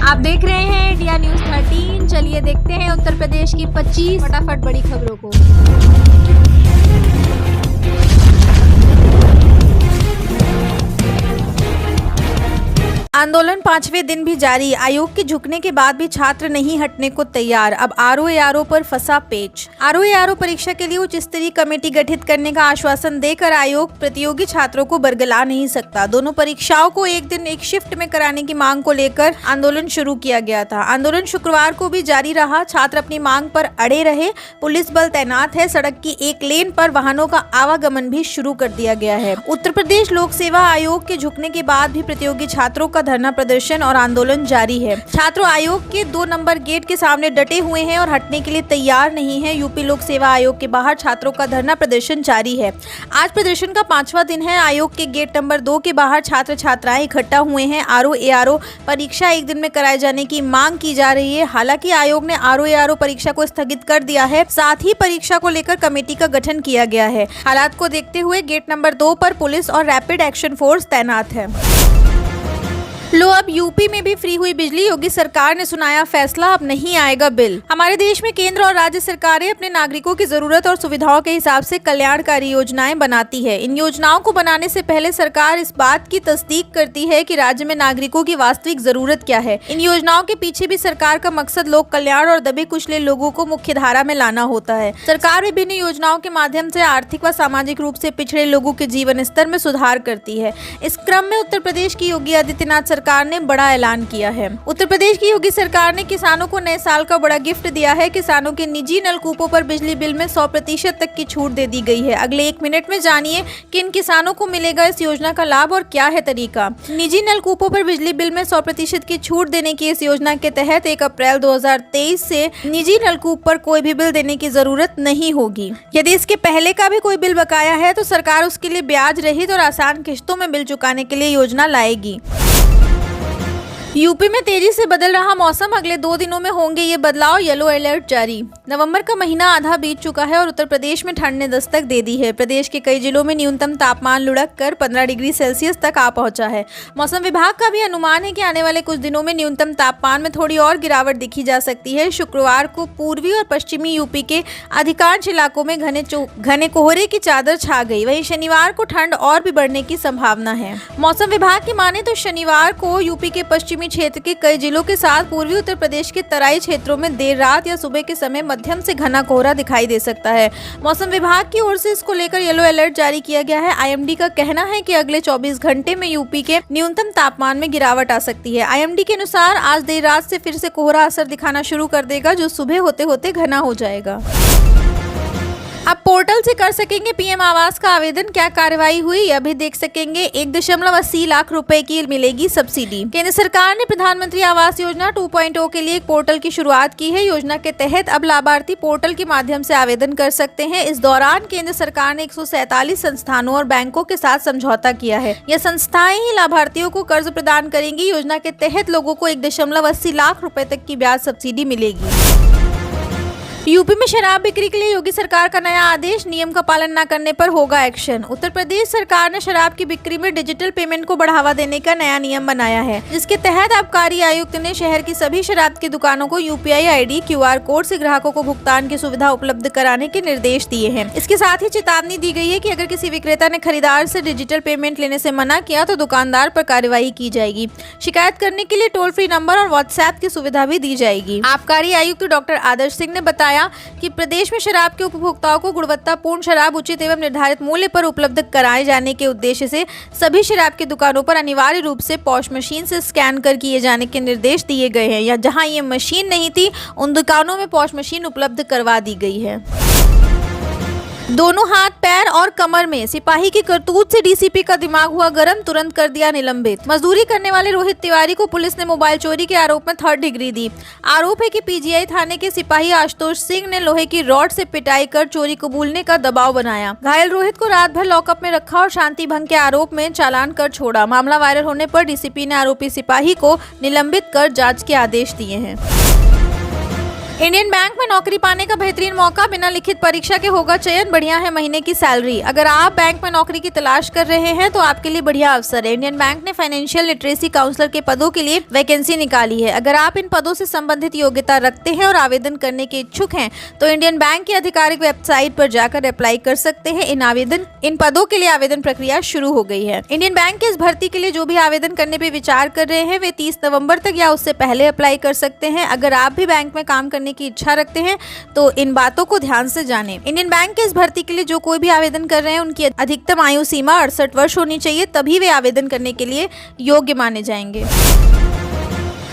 आप देख रहे हैं इंडिया न्यूज 13। चलिए देखते हैं उत्तर प्रदेश की 25 फटाफट बड़ी खबरों को। आंदोलन 5वें दिन भी जारी। आयोग के झुकने के बाद भी छात्र नहीं हटने को तैयार। अब आरओ पर फंसा पेच। आरओ परीक्षा के लिए उच्च स्तरीय कमेटी गठित करने का आश्वासन देकर आयोग प्रतियोगी छात्रों को बरगला नहीं सकता। दोनों परीक्षाओं को एक दिन एक शिफ्ट में कराने की मांग को लेकर आंदोलन शुरू किया गया था। आंदोलन शुक्रवार को भी जारी रहा। छात्र अपनी मांग पर अड़े रहे। पुलिस बल तैनात है। सड़क की एक लेन पर वाहनों का आवागमन भी शुरू कर दिया गया है। उत्तर प्रदेश लोक सेवा आयोग के झुकने के बाद भी प्रतियोगी छात्रों का धरना प्रदर्शन और आंदोलन जारी है। छात्र आयोग के 2 नंबर गेट के सामने डटे हुए हैं और हटने के लिए तैयार नहीं है। यूपी लोक सेवा आयोग के बाहर छात्रों का धरना प्रदर्शन जारी है। आज प्रदर्शन का 5वां दिन है। आयोग के गेट नंबर 2 के बाहर छात्र छात्राएं इकट्ठा हुए हैं। आरओ परीक्षा एक दिन में कराए जाने की मांग की जा रही है। हालांकि आयोग ने आरओ परीक्षा को स्थगित कर दिया है। साथ ही परीक्षा को लेकर कमेटी का गठन किया गया है। हालात को देखते हुए गेट नंबर 2 पर पुलिस और रैपिड एक्शन फोर्स तैनात है। लो, अब यूपी में भी फ्री हुई बिजली। योगी सरकार ने सुनाया फैसला, अब नहीं आएगा बिल। हमारे देश में केंद्र और राज्य सरकारें अपने नागरिकों की जरूरत और सुविधाओं के हिसाब से कल्याणकारी योजनाएं बनाती है। इन योजनाओं को बनाने से पहले सरकार इस बात की तस्दीक करती है कि राज्य में नागरिकों की वास्तविक जरूरत क्या है। इन योजनाओं के पीछे भी सरकार का मकसद लोक कल्याण और दबे कुचले लोगों को मुख्य धारा में लाना होता है। सरकार विभिन्न योजनाओं के माध्यम से आर्थिक व सामाजिक रूप से पिछड़े लोगों के जीवन स्तर में सुधार करती है। इस क्रम में उत्तर प्रदेश की योगी आदित्यनाथ सरकार ने बड़ा ऐलान किया है। उत्तर प्रदेश की योगी सरकार ने किसानों को नए साल का बड़ा गिफ्ट दिया है। किसानों के निजी नलकूपों पर बिजली बिल में 100% तक की छूट दे दी गई है। अगले 1 मिनट में जानिए किन किसानों को मिलेगा इस योजना का लाभ और क्या है तरीका। निजी नलकूपों पर बिजली बिल में 100% की छूट देने की इस योजना के तहत 1 अप्रैल 2023 से निजी नलकूप पर कोई भी बिल देने की जरूरत नहीं होगी। यदि इसके पहले का भी कोई बिल बकाया है तो सरकार उसके लिए ब्याज रहित और आसान किश्तों में बिल चुकाने के लिए योजना लाएगी। यूपी में तेजी से बदल रहा मौसम। अगले 2 दिनों में होंगे ये बदलाव। येलो अलर्ट जारी। नवंबर का महीना आधा बीत चुका है और उत्तर प्रदेश में ठंड ने दस्तक दे दी है। प्रदेश के कई जिलों में न्यूनतम तापमान लुढ़क कर 15 डिग्री सेल्सियस तक आ पहुंचा है। मौसम विभाग का भी अनुमान है कि आने वाले कुछ दिनों में न्यूनतम तापमान में थोड़ी और गिरावट दिखी जा सकती है। शुक्रवार को पूर्वी और पश्चिमी यूपी के अधिकांश इलाकों में घने कोहरे की चादर छा गई। वहीं शनिवार को ठंड और भी बढ़ने की संभावना है। मौसम विभाग की माने तो शनिवार को यूपी के पश्चिमी क्षेत्र के कई जिलों के साथ पूर्वी उत्तर प्रदेश के तराई क्षेत्रों में देर रात या सुबह के समय मध्यम से घना कोहरा दिखाई दे सकता है। मौसम विभाग की ओर से इसको लेकर येलो अलर्ट जारी किया गया है। आईएमडी का कहना है कि अगले 24 घंटे में यूपी के न्यूनतम तापमान में गिरावट आ सकती है। आईएमडी के अनुसार आज देर रात से फिर से कोहरा असर दिखाना शुरू कर देगा, जो सुबह होते होते घना हो जाएगा। अब पोर्टल से कर सकेंगे पीएम आवास का आवेदन। क्या कार्रवाई हुई यह भी देख सकेंगे। 1.80 लाख रुपए की मिलेगी सब्सिडी। केंद्र सरकार ने प्रधानमंत्री आवास योजना 2.0 के लिए एक पोर्टल की शुरुआत की है। योजना के तहत अब लाभार्थी पोर्टल के माध्यम से आवेदन कर सकते हैं। इस दौरान केंद्र सरकार ने 147 संस्थानों और बैंकों के साथ समझौता किया है। यह संस्थाएं ही लाभार्थियों को कर्ज प्रदान करेंगी। योजना के तहत लोगों को 1.80 लाख रुपए तक की ब्याज सब्सिडी मिलेगी। यूपी में शराब बिक्री के लिए योगी सरकार का नया आदेश। नियम का पालन न करने पर होगा एक्शन। उत्तर प्रदेश सरकार ने शराब की बिक्री में डिजिटल पेमेंट को बढ़ावा देने का नया नियम बनाया है, जिसके तहत आबकारी आयुक्त ने शहर की सभी शराब की दुकानों को यूपीआई आईडी QR कोड से ग्राहकों को भुगतान की सुविधा उपलब्ध कराने के निर्देश दिए हैं। इसके साथ ही चेतावनी दी गई है कि अगर किसी विक्रेता ने खरीदार से डिजिटल पेमेंट लेने से मना किया तो दुकानदार पर कार्रवाई की जाएगी। शिकायत करने के लिए टोल फ्री नंबर और व्हाट्सएप की सुविधा भी दी जाएगी। आबकारी आयुक्त डॉक्टर आदर्श सिंह ने बताया कि प्रदेश में शराब के उपभोक्ताओं को गुणवत्तापूर्ण शराब उचित एवं निर्धारित मूल्य पर उपलब्ध कराए जाने के उद्देश्य से सभी शराब की दुकानों पर अनिवार्य रूप से पॉश मशीन से स्कैन कर किए जाने के निर्देश दिए गए हैं। या जहां ये मशीन नहीं थी उन दुकानों में पॉश मशीन उपलब्ध करवा दी गई है। दोनों हाथ, पैर और कमर में सिपाही की करतूत से डीसीपी का दिमाग हुआ गर्म, तुरंत कर दिया निलंबित। मजदूरी करने वाले रोहित तिवारी को पुलिस ने मोबाइल चोरी के आरोप में 3rd डिग्री दी। आरोप है कि पीजीआई थाने के सिपाही आशुतोष सिंह ने लोहे की रॉड से पिटाई कर चोरी कबूलने का दबाव बनाया। घायल रोहित को रात भर लॉकअप में रखा और शांति भंग के आरोप में चालान कर छोड़ा। मामला वायरल होने पर डीसीपी ने आरोपी सिपाही को निलंबित कर जांच के आदेश दिए हैं। इंडियन बैंक में नौकरी पाने का बेहतरीन मौका, बिना लिखित परीक्षा के होगा चयन, बढ़िया है महीने की सैलरी। अगर आप बैंक में नौकरी की तलाश कर रहे हैं तो आपके लिए बढ़िया अवसर है। इंडियन बैंक ने फाइनेंशियल लिटरेसी काउंसलर के पदों के लिए वैकेंसी निकाली है। अगर आप इन पदों से संबंधित योग्यता रखते हैं और आवेदन करने के इच्छुक हैं तो इंडियन बैंक की आधिकारिक वेबसाइट पर जाकर अप्लाई कर सकते हैं। इन पदों के लिए आवेदन प्रक्रिया शुरू हो गई है। इंडियन बैंक के इस भर्ती के लिए जो भी आवेदन करने पे विचार कर रहे हैं वे 30 नवंबर तक या उससे पहले अप्लाई कर सकते हैं। अगर आप भी बैंक में काम करने की इच्छा रखते हैं तो इन बातों को ध्यान से जानें। इंडियन बैंक के इस भर्ती के लिए जो कोई भी आवेदन कर रहे हैं उनकी अधिकतम आयु सीमा 68 वर्ष होनी चाहिए, तभी वे आवेदन करने के लिए योग्य माने जाएंगे।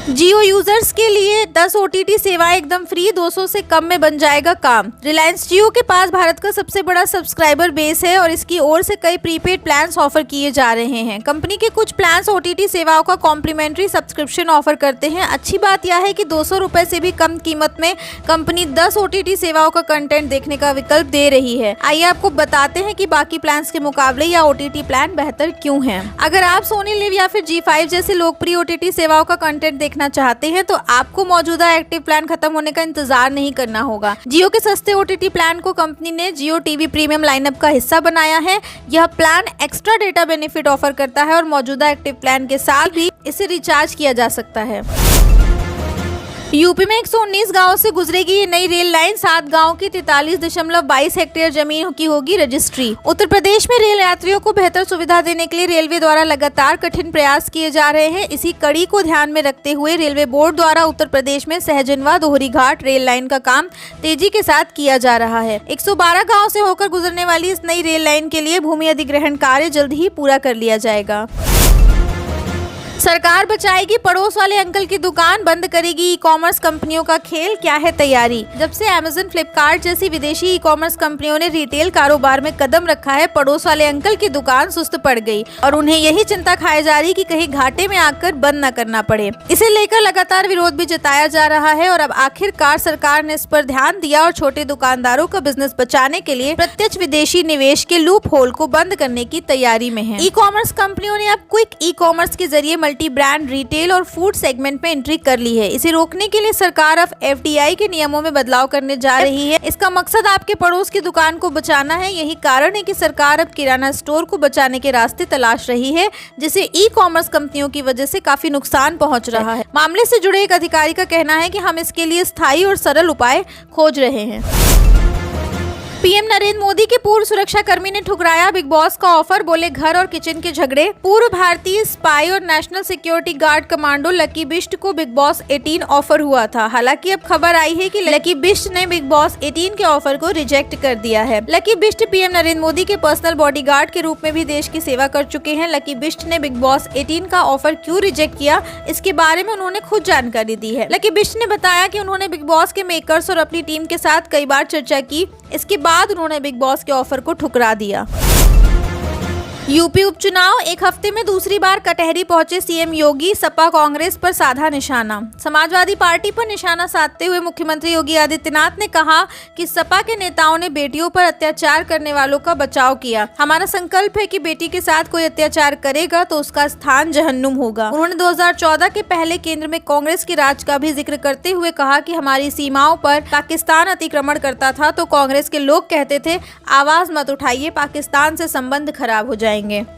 जियो यूजर्स के लिए 10 OTT सेवाएं एकदम फ्री, 200 से कम में बन जाएगा काम। रिलायंस जियो के पास भारत का सबसे बड़ा सब्सक्राइबर बेस है और इसकी ओर से कई प्रीपेड प्लान्स ऑफर किए जा रहे हैं। कंपनी के कुछ प्लान्स OTT सेवाओं का कॉम्प्लीमेंट्री सब्सक्रिप्शन ऑफर करते हैं। अच्छी बात यह है कि 200 रुपए से भी कम कीमत में कंपनी 10 OTT सेवाओं का कंटेंट देखने का विकल्प दे रही है। आइए आपको बताते हैं कि बाकी प्लान्स के मुकाबले या OTT प्लान बेहतर क्यों है। अगर आप सोनी लिव या फिर G5 जैसी लोकप्रिय OTT सेवाओं का कंटेंट देखना चाहते हैं तो आपको मौजूदा एक्टिव प्लान खत्म होने का इंतजार नहीं करना होगा। जियो के सस्ते OTT प्लान को कंपनी ने जियो टीवी प्रीमियम लाइनअप का हिस्सा बनाया है। यह plan extra data benefit offer करता है और मौजूदा एक्टिव प्लान के साथ भी इसे रिचार्ज किया जा सकता है। यूपी में 119 गांवों से गुजरेगी ये नई रेल लाइन। 7 गांवों की 43.22 हेक्टेयर जमीन की होगी रजिस्ट्री। उत्तर प्रदेश में रेल यात्रियों को बेहतर सुविधा देने के लिए रेलवे द्वारा लगातार कठिन प्रयास किए जा रहे हैं। इसी कड़ी को ध्यान में रखते हुए रेलवे बोर्ड द्वारा उत्तर प्रदेश में सहजनवा दोहरी घाट रेल लाइन का काम तेजी के साथ किया जा रहा है। 112 गाँव से होकर गुजरने वाली इस नई रेल लाइन के लिए भूमि अधिग्रहण कार्य जल्द ही पूरा कर लिया जाएगा। सरकार बचाएगी पड़ोस वाले अंकल की दुकान, बंद करेगी ई-कॉमर्स कंपनियों का खेल, क्या है तैयारी। जब से अमेज़न, फ्लिपकार्ट जैसी विदेशी ई-कॉमर्स कंपनियों ने रिटेल कारोबार में कदम रखा है, पड़ोस वाले अंकल की दुकान सुस्त पड़ गई और उन्हें यही चिंता खाई जा रही कि कहीं घाटे में आकर बंद न करना पड़े। इसे लेकर लगातार विरोध भी जताया जा रहा है और अब आखिरकार सरकार ने इस पर ध्यान दिया और छोटे दुकानदारों का बिजनेस बचाने के लिए प्रत्यक्ष विदेशी निवेश के लूप होल को बंद करने की तैयारी में है। ई-कॉमर्स कंपनियों ने अब क्विक ई-कॉमर्स के जरिए मल्टी ब्रांड रिटेल और फूड सेगमेंट में एंट्री कर ली है। इसे रोकने के लिए सरकार अब FDI के नियमों में बदलाव करने जा रही है। इसका मकसद आपके पड़ोस की दुकान को बचाना है। यही कारण है कि सरकार अब किराना स्टोर को बचाने के रास्ते तलाश रही है, जिसे ई-कॉमर्स कंपनियों की वजह से काफी नुकसान पहुंच रहा है। मामले से जुड़े एक अधिकारी का कहना है कि हम इसके लिए स्थायी और सरल उपाय खोज रहे हैं। पीएम नरेंद्र मोदी के पूर्व सुरक्षा कर्मी ने ठुकराया बिग बॉस का ऑफर, बोले घर और किचन के झगड़े। पूर्व भारतीय स्पाई और national security guard commando lucky Bisht को बिग बॉस 18 ऑफर हुआ था। हालांकि अब खबर आई है कि लकी बिष्ट ने बिग बॉस 18 के ऑफर को रिजेक्ट कर दिया है। लकी बिष्ट पीएम नरेंद्र मोदी के पर्सनल बॉडीगार्ड के रूप में भी देश की सेवा कर चुके हैं। लकी बिष्ट ने बिग बॉस 18 का ऑफर क्यों रिजेक्ट किया, इसके बारे में उन्होंने खुद जानकारी दी है। लकी बिष्ट ने बताया कि उन्होंने बिग बॉस के मेकर्स और अपनी टीम के साथ कई बार चर्चा की, इसके बाद उन्होंने बिग बॉस के ऑफर को ठुकरा दिया। यूपी उपचुनाव, एक हफ्ते में दूसरी बार कटहरी पहुंचे सीएम योगी, सपा कांग्रेस पर साधा निशाना। समाजवादी पार्टी पर निशाना साधते हुए मुख्यमंत्री योगी आदित्यनाथ ने कहा कि सपा के नेताओं ने बेटियों पर अत्याचार करने वालों का बचाव किया। हमारा संकल्प है कि बेटी के साथ कोई अत्याचार करेगा तो उसका स्थान जहन्नुम होगा। उन्होंने 2014 के पहले केंद्र में कांग्रेस के राज का भी जिक्र करते हुए कहा कि हमारी सीमाओं पर पाकिस्तान अतिक्रमण करता था तो कांग्रेस के लोग कहते थे आवाज मत उठाइए, पाकिस्तान से संबंध खराब हो जाएंगे।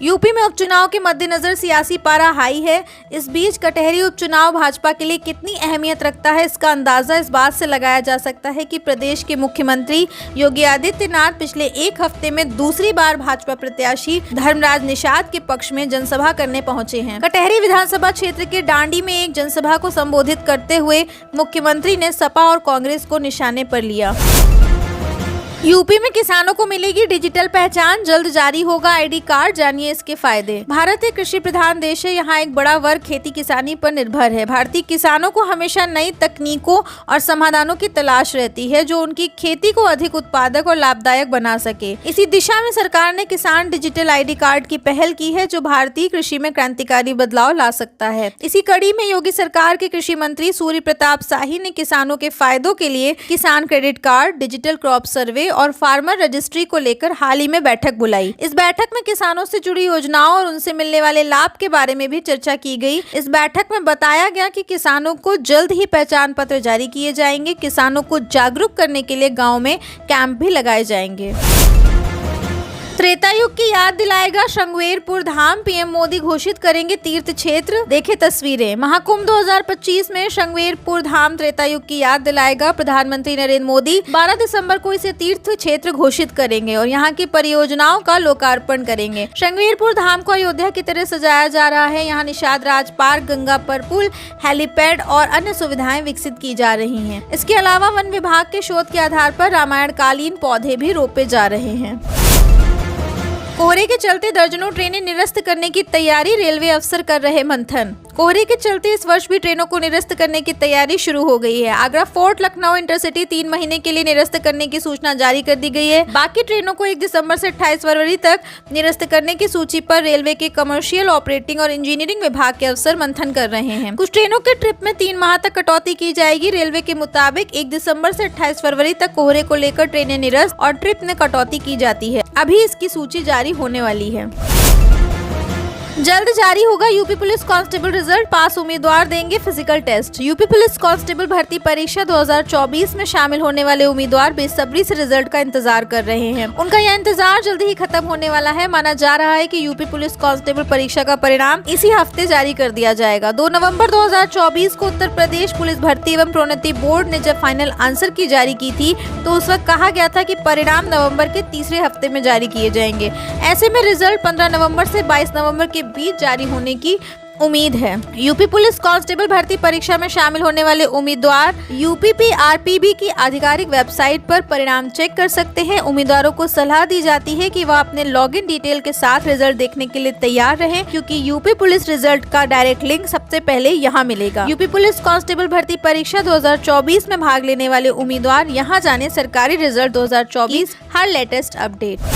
यूपी में उपचुनाव के मद्देनजर सियासी पारा हाई है। इस बीच कटहरी उपचुनाव भाजपा के लिए कितनी अहमियत रखता है, इसका अंदाजा इस बात से लगाया जा सकता है कि प्रदेश के मुख्यमंत्री योगी आदित्यनाथ पिछले एक हफ्ते में दूसरी बार भाजपा प्रत्याशी धर्मराज निषाद के पक्ष में जनसभा करने पहुंचे हैं। कटहरी विधानसभा क्षेत्र के डांडी में एक जनसभा को संबोधित करते हुए मुख्यमंत्री ने सपा और कांग्रेस को निशाने पर लिया। यूपी में किसानों को मिलेगी डिजिटल पहचान, जल्द जारी होगा आईडी कार्ड, जानिए इसके फायदे। भारत एक कृषि प्रधान देश है, यहाँ एक बड़ा वर्ग खेती किसानी पर निर्भर है। भारतीय किसानों को हमेशा नई तकनीकों और समाधानों की तलाश रहती है जो उनकी खेती को अधिक उत्पादक और लाभदायक बना सके। इसी दिशा में सरकार ने किसान डिजिटल आईडी कार्ड की पहल की है जो भारतीय कृषि में क्रांतिकारी बदलाव ला सकता है। इसी कड़ी में योगी सरकार के कृषि मंत्री सूर्य प्रताप शाही ने किसानों के फायदों के लिए किसान credit card, digital crop survey और फार्मर रजिस्ट्री को लेकर हाल ही में बैठक बुलाई। इस बैठक में किसानों से जुड़ी योजनाओं और उनसे मिलने वाले लाभ के बारे में भी चर्चा की गई। इस बैठक में बताया गया कि किसानों को जल्द ही पहचान पत्र जारी किए जाएंगे। किसानों को जागरूक करने के लिए गाँव में कैंप भी लगाए जाएंगे। त्रेता युग की याद दिलाएगा शृंगवेरपुर धाम, पीएम मोदी घोषित करेंगे तीर्थ क्षेत्र। देखे तस्वीरें। महाकुंभ 2025 में शृंगवेरपुर धाम त्रेता युग की याद दिलाएगा। प्रधानमंत्री नरेंद्र मोदी 12 दिसंबर को इसे तीर्थ क्षेत्र घोषित करेंगे और यहाँ की परियोजनाओं का लोकार्पण करेंगे। शृंगवेरपुर धाम को अयोध्या की तरह सजाया जा रहा है। यहाँ निषाद राज पार्क, गंगा पर पुल, हेलीपैड और अन्य सुविधाएं विकसित की जा रही हैं। इसके अलावा वन विभाग के शोध के आधार पर रामायण कालीन पौधे भी रोपे जा रहे हैं। कोहरे के चलते दर्जनों ट्रेनें निरस्त करने की तैयारी, रेलवे अफसर कर रहे मंथन। कोहरे के चलते इस वर्ष भी ट्रेनों को निरस्त करने की तैयारी शुरू हो गई है। आगरा फोर्ट लखनऊ इंटरसिटी 3 महीने के लिए निरस्त करने की सूचना जारी कर दी गई है। बाकी ट्रेनों को 1 दिसंबर से 28 फरवरी तक निरस्त करने की सूची पर रेलवे के कमर्शियल, ऑपरेटिंग और इंजीनियरिंग विभाग के अफसर मंथन कर रहे हैं। कुछ ट्रेनों के ट्रिप में 3 माह तक कटौती की जाएगी। रेलवे के मुताबिक 1 दिसंबर से 28 फरवरी तक कोहरे को लेकर ट्रेनें निरस्त और ट्रिप में कटौती की जाती है। अभी इसकी सूची जारी होने वाली है। जल्द जारी होगा UP police constable result, pass उम्मीदवार देंगे physical test. UP police constable भर्ती परीक्षा 2024 में शामिल होने वाले उम्मीदवार बेसब्री से रिजल्ट का इंतजार कर रहे हैं। उनका यह इंतजार जल्द ही खत्म होने वाला है। माना जा रहा है कि यूपी पुलिस कांस्टेबल परीक्षा का परिणाम इसी हफ्ते जारी कर दिया जाएगा। 2 नवंबर 2024 को उत्तर प्रदेश पुलिस भर्ती एवं प्रोन्नति बोर्ड ने जब फाइनल आंसर की जारी की थी तो उस वक्त कहा गया था कि परिणाम नवम्बर के तीसरे हफ्ते में जारी किए जाएंगे। ऐसे में रिजल्ट 15 नवम्बर से 22 नवम्बर के बीच जारी होने की उम्मीद है। यूपी पुलिस कांस्टेबल भर्ती परीक्षा में शामिल होने वाले उम्मीदवार यूपीपीआरपीबी की आधिकारिक वेबसाइट पर परिणाम चेक कर सकते हैं। उम्मीदवारों को सलाह दी जाती है कि वह अपने लॉगिन डिटेल के साथ रिजल्ट देखने के लिए तैयार रहें, क्योंकि यूपी पुलिस रिजल्ट का डायरेक्ट लिंक सबसे पहले यहां मिलेगा। यूपी पुलिस कांस्टेबल भर्ती परीक्षा 2024 में भाग लेने वाले उम्मीदवार यहां जाने सरकारी रिजल्ट 2024 हर लेटेस्ट अपडेट।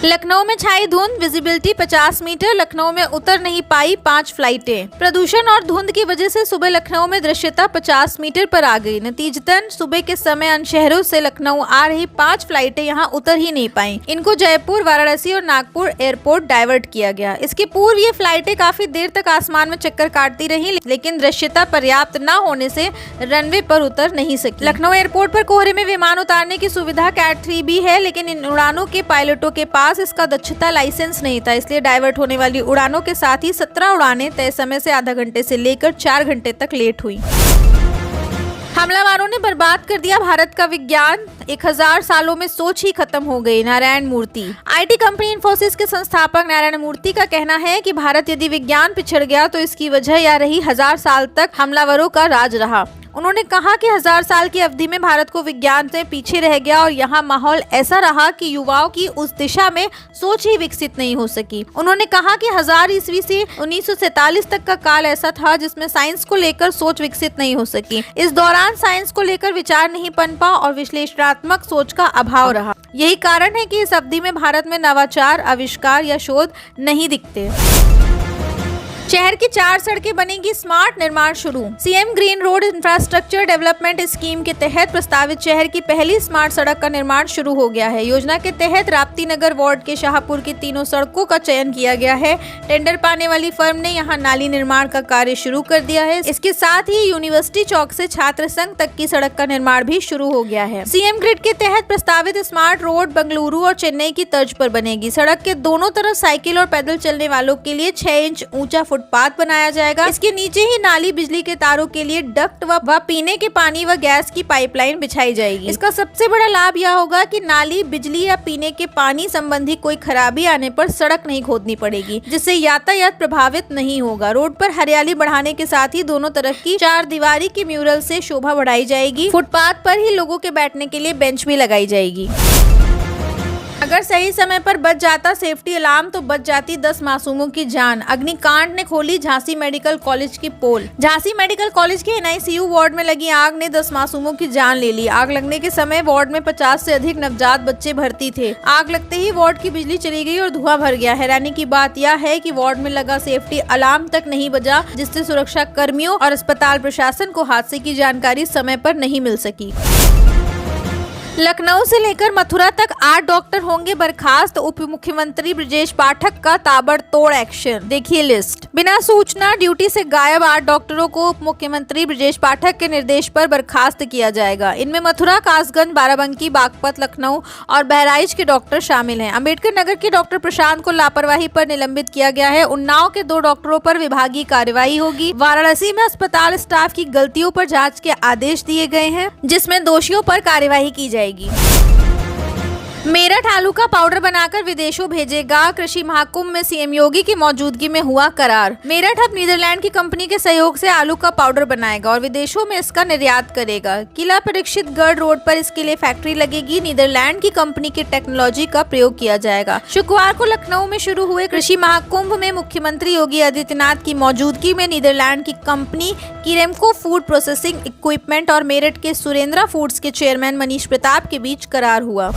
लखनऊ में छाई धुंध, विजिबिलिटी 50 मीटर। लखनऊ में उतर नहीं पाई 5 फ्लाइटें। प्रदूषण और धुंध की वजह से सुबह लखनऊ में दृश्यता 50 मीटर पर आ गई। नतीजतन सुबह के समय अन्य शहरों से लखनऊ आ रही 5 फ्लाइटें यहां उतर ही नहीं पाई। इनको जयपुर, वाराणसी और नागपुर एयरपोर्ट डाइवर्ट किया गया। इसके पूर्व ये फ्लाइटें काफी देर तक आसमान में चक्कर काटती रही, लेकिन दृश्यता पर्याप्त न होने से रनवे पर उतर नहीं सकी। लखनऊ एयरपोर्ट पर कोहरे में विमान उतारने की सुविधा कैट 3 भी है, लेकिन इन उड़ानों के पायलटों के पास इसका दक्षता लाइसेंस नहीं था, इसलिए डाइवर्ट होने वाली उड़ानों के साथ ही 17 उड़ानें तय समय से आधा घंटे से लेकर 4 घंटे तक लेट हुई। हमलावरों ने बर्बाद कर दिया भारत का विज्ञान, 1000 सालों में सोच ही खत्म हो गई। नारायण मूर्ति। आईटी कंपनी इन्फोसिस के संस्थापक नारायण मूर्ति का कहना है कि भारत यदि विज्ञान पिछड़ गया तो इसकी वजह यह रही 1000 साल तक हमलावरों का राज रहा। उन्होंने कहा कि 1000 साल की अवधि में भारत को विज्ञान से पीछे रह गया और यहाँ माहौल ऐसा रहा कि युवाओं की उस दिशा में सोच ही विकसित नहीं हो सकी। उन्होंने कहा कि 1000 ईस्वी से 1947 तक का काल ऐसा था जिसमें साइंस को लेकर सोच विकसित नहीं हो सकी। इस दौरान साइंस को लेकर विचार नहीं पनपा और विश्लेषणात्मक सोच का अभाव रहा। यही कारण है कि इस अवधि में भारत में नवाचार, आविष्कार या शोध नहीं दिखते। शहर की 4 सड़कें बनेगी स्मार्ट, निर्माण शुरू। CM green road infrastructure development scheme के तहत प्रस्तावित शहर की पहली स्मार्ट सड़क का निर्माण शुरू हो गया है। योजना के तहत राप्ती नगर वार्ड के शाहपुर की 3 सड़कों का चयन किया गया है। टेंडर पाने वाली फर्म ने यहां नाली निर्माण का कार्य शुरू कर दिया है। इसके साथ ही यूनिवर्सिटी चौक से छात्र संघ तक की सड़क का निर्माण भी शुरू हो गया है। सीएम ग्रिड के तहत प्रस्तावित स्मार्ट रोड बेंगलुरु और चेन्नई की तर्ज पर बनेगी। सड़क के दोनों तरफ साइकिल और पैदल चलने वालों के लिए 6 इंच ऊंचा फुटपाथ बनाया जाएगा। इसके नीचे ही नाली, बिजली के तारों के लिए डक्ट व पीने के पानी व गैस की पाइपलाइन बिछाई जाएगी। इसका सबसे बड़ा लाभ यह होगा कि नाली, बिजली या पीने के पानी संबंधी कोई खराबी आने पर सड़क नहीं खोदनी पड़ेगी, जिससे यातायात प्रभावित नहीं होगा। रोड पर हरियाली बढ़ाने के साथ ही दोनों तरफ की 4 दीवारी की म्यूरल से शोभा बढ़ाई जाएगी। फुटपाथ पर ही लोगों के बैठने के लिए बेंच भी लगाई जाएगी। अगर सही समय पर बच जाता सेफ्टी अलार्म तो बच जाती 10 मासूमों की जान। अग्निकांड ने खोली झांसी मेडिकल कॉलेज की पोल। झांसी मेडिकल कॉलेज के NICU वार्ड में लगी आग ने 10 मासूमों की जान ले ली। आग लगने के समय वार्ड में 50 से अधिक नवजात बच्चे भर्ती थे। आग लगते ही वार्ड की बिजली चली गई और धुआं भर गया। हैरानी की बात यह है कि वार्ड में लगा सेफ्टी अलार्म तक नहीं बजा, जिससे सुरक्षा कर्मियों और अस्पताल प्रशासन को हादसे की जानकारी समय पर नहीं मिल सकी। लखनऊ से लेकर मथुरा तक 8 डॉक्टर होंगे बर्खास्त, उप मुख्यमंत्री ब्रजेश पाठक का ताबड़तोड़ एक्शन। देखिए लिस्ट। बिना सूचना ड्यूटी से गायब 8 डॉक्टरों को उप मुख्यमंत्री ब्रजेश पाठक के निर्देश पर बर्खास्त किया जाएगा। इनमें मथुरा, कासगंज, बाराबंकी, बागपत, लखनऊ और बहराइच के डॉक्टर शामिल हैं। अम्बेडकर नगर के डॉक्टर प्रशांत को लापरवाही पर निलंबित किया गया है। उन्नाव के 2 डॉक्टरों पर विभागीय कार्रवाई होगी। वाराणसी में अस्पताल स्टाफ की गलतियों पर जांच के आदेश दिए गए हैं, जिसमें दोषियों पर कार्रवाई की जाएगी। मेरठ आलू का पाउडर बनाकर विदेशों भेजेगा। कृषि महाकुंभ में सीएम योगी की मौजूदगी में हुआ करार। मेरठ अब नीदरलैंड की कंपनी के सहयोग से आलू का पाउडर बनाएगा और विदेशों में इसका निर्यात करेगा। किला परीक्षित गढ़ रोड पर इसके लिए फैक्ट्री लगेगी। नीदरलैंड की कंपनी की टेक्नोलॉजी का प्रयोग किया जाएगा। शुक्रवार को लखनऊ में शुरू हुए कृषि महाकुंभ में मुख्यमंत्री योगी आदित्यनाथ की मौजूदगी में नीदरलैंड की कंपनी किरेमको फूड प्रोसेसिंग इक्विपमेंट और मेरठ के सुरेंद्रा फूड्स के चेयरमैन मनीष प्रताप के बीच करार हुआ।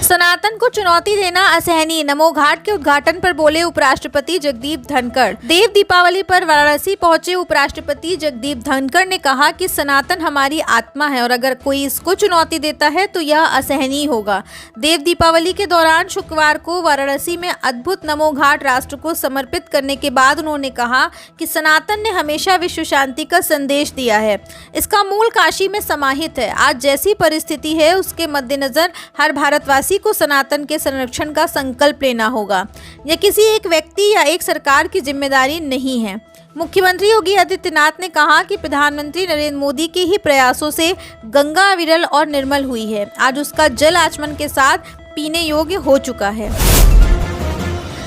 सनातन को चुनौती देना असहनीय, नमो घाट के उद्घाटन पर बोले उपराष्ट्रपति जगदीप धनखड़। देव दीपावली पर वाराणसी पहुंचे उपराष्ट्रपति जगदीप धनखड़ ने कहा कि सनातन हमारी आत्मा है और अगर कोई इसको चुनौती देता है तो यह असहनीय होगा। देव दीपावली के दौरान शुक्रवार को वाराणसी में अद्भुत नमो घाट राष्ट्र को समर्पित करने के बाद उन्होंने कहा कि सनातन ने हमेशा विश्व शांति का संदेश दिया है। इसका मूल काशी में समाहित है। आज जैसी परिस्थिति है उसके मद्देनजर हर भारतवासी को सनातन के संरक्षण का संकल्प लेना होगा। यह किसी एक व्यक्ति या एक सरकार की जिम्मेदारी नहीं है। मुख्यमंत्री योगी आदित्यनाथ ने कहा कि प्रधानमंत्री नरेंद्र मोदी के ही प्रयासों से गंगा अविरल और निर्मल हुई है। आज उसका जल आचमन के साथ पीने योग्य हो चुका है।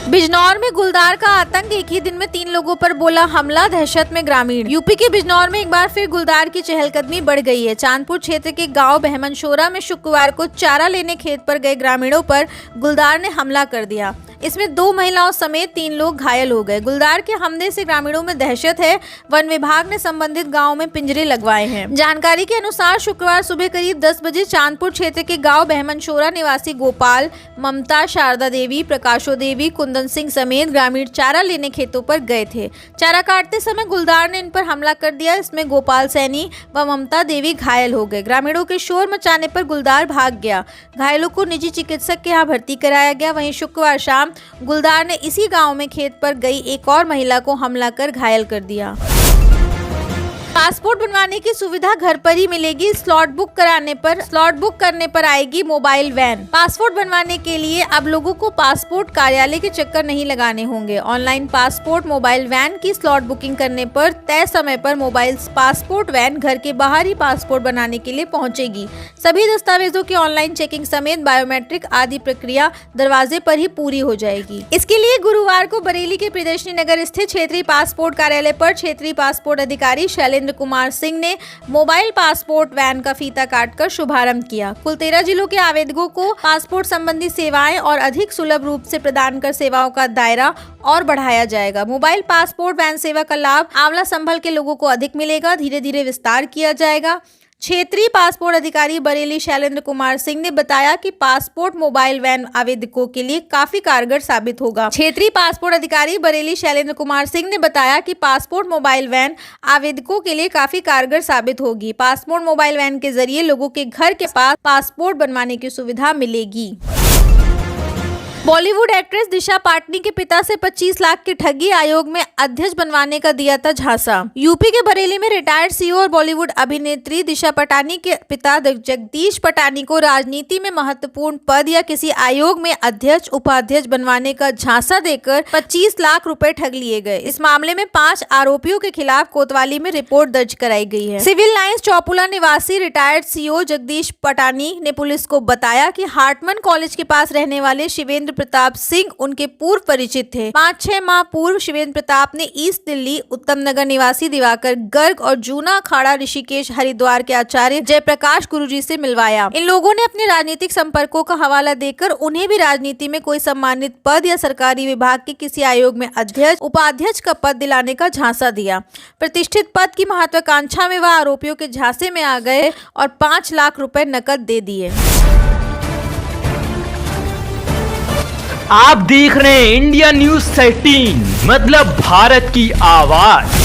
बिजनौर में गुलदार का आतंक, एक ही दिन में 3 लोगों पर बोला हमला, दहशत में ग्रामीण। यूपी के बिजनौर में एक बार फिर गुलदार की चहलकदमी बढ़ गई है। चांदपुर क्षेत्र के गांव बहमनशोरा में शुक्रवार को चारा लेने खेत पर गए ग्रामीणों पर गुलदार ने हमला कर दिया। इसमें 2 महिलाओं समेत 3 लोग घायल हो गए। गुलदार के हमले से ग्रामीणों में दहशत है। वन विभाग ने संबंधित गाँव में पिंजरे लगवाए हैं। जानकारी के अनुसार शुक्रवार सुबह करीब 10 बजे चांदपुर क्षेत्र के गाँव बहमनशोरा निवासी गोपाल, ममता, शारदा देवी, प्रकाशो देवी, कुंदन सिंह समेत ग्रामीण चारा लेने खेतों पर गए थे। चारा काटते समय गुलदार ने इन पर हमला कर दिया। इसमें गोपाल सैनी व ममता देवी घायल हो गए। ग्रामीणों के शोर मचाने पर गुलदार भाग गया। घायलों को निजी चिकित्सक के यहाँ भर्ती कराया गया। वहीं शुक्रवार शाम गुलदार ने इसी गांव में खेत पर गई एक और महिला को हमला कर घायल कर दिया। पासपोर्ट बनवाने की सुविधा घर पर ही मिलेगी। स्लॉट बुक करने पर आएगी मोबाइल वैन। पासपोर्ट बनवाने के लिए अब लोगों को पासपोर्ट कार्यालय के चक्कर नहीं लगाने होंगे। ऑनलाइन पासपोर्ट मोबाइल वैन की स्लॉट बुकिंग करने पर तय समय पर मोबाइल पासपोर्ट वैन घर के बाहर ही पासपोर्ट बनाने के लिए पहुंचेगी। सभी दस्तावेजों की ऑनलाइन चेकिंग समेत बायोमेट्रिक आदि प्रक्रिया दरवाजे पर ही पूरी हो जाएगी। इसके लिए गुरुवार को बरेली के प्रियदर्शनी नगर स्थित क्षेत्रीय पासपोर्ट कार्यालय पर क्षेत्रीय पासपोर्ट अधिकारी शैलेंद्र कुमार सिंह ने मोबाइल पासपोर्ट वैन का फीता काटकर शुभारंभ किया। कुल 13 जिलों के आवेदकों को पासपोर्ट संबंधी सेवाएं और अधिक सुलभ रूप से प्रदान कर सेवाओं का दायरा और बढ़ाया जाएगा। मोबाइल पासपोर्ट वैन सेवा का लाभ आंवला संभल के लोगों को अधिक मिलेगा। धीरे धीरे विस्तार किया जाएगा। क्षेत्रीय पासपोर्ट अधिकारी बरेली शैलेंद्र कुमार सिंह ने बताया कि पासपोर्ट मोबाइल वैन आवेदकों के लिए काफी कारगर साबित होगा। क्षेत्रीय पासपोर्ट अधिकारी बरेली शैलेंद्र कुमार सिंह ने बताया कि पासपोर्ट मोबाइल वैन आवेदकों के लिए काफी कारगर साबित होगी। पासपोर्ट मोबाइल वैन के जरिए लोगों के घर के पास पासपोर्ट बनवाने की सुविधा मिलेगी। बॉलीवुड एक्ट्रेस दिशा पाटनी के पिता से 25 लाख की ठगी, आयोग में अध्यक्ष बनवाने का दिया था झांसा। यूपी के बरेली में रिटायर्ड सीईओ और बॉलीवुड अभिनेत्री दिशा पटानी के पिता जगदीश पटानी को राजनीति में महत्वपूर्ण पद या किसी आयोग में अध्यक्ष उपाध्यक्ष बनवाने का झांसा देकर 25 लाख रुपए ठग लिए गए। इस मामले में 5 आरोपियों के खिलाफ कोतवाली में रिपोर्ट दर्ज कराई गई है। सिविल लाइंस चौपुला निवासी रिटायर्ड सीईओ जगदीश पटानी ने पुलिस को बताया कि हार्टमन कॉलेज के पास रहने वाले शिवेंद्र प्रताप सिंह उनके पूर्व परिचित थे। 5-6 माह पूर्व शिवेंद्र प्रताप ने ईस्ट दिल्ली उत्तम नगर निवासी दिवाकर गर्ग और जूना अखाड़ा ऋषिकेश हरिद्वार के आचार्य जयप्रकाश गुरुजी से मिलवाया। इन लोगों ने अपने राजनीतिक संपर्कों का हवाला देकर उन्हें भी राजनीति में कोई सम्मानित पद या सरकारी विभाग के किसी आयोग में अध्यक्ष उपाध्यक्ष का पद दिलाने का झांसा दिया। प्रतिष्ठित पद की महत्वाकांक्षा में वह आरोपियों के झांसे में आ गए और 5 लाख रुपए नकद दे दिए। आप देख रहे हैं इंडिया न्यूज 13, मतलब भारत की आवाज।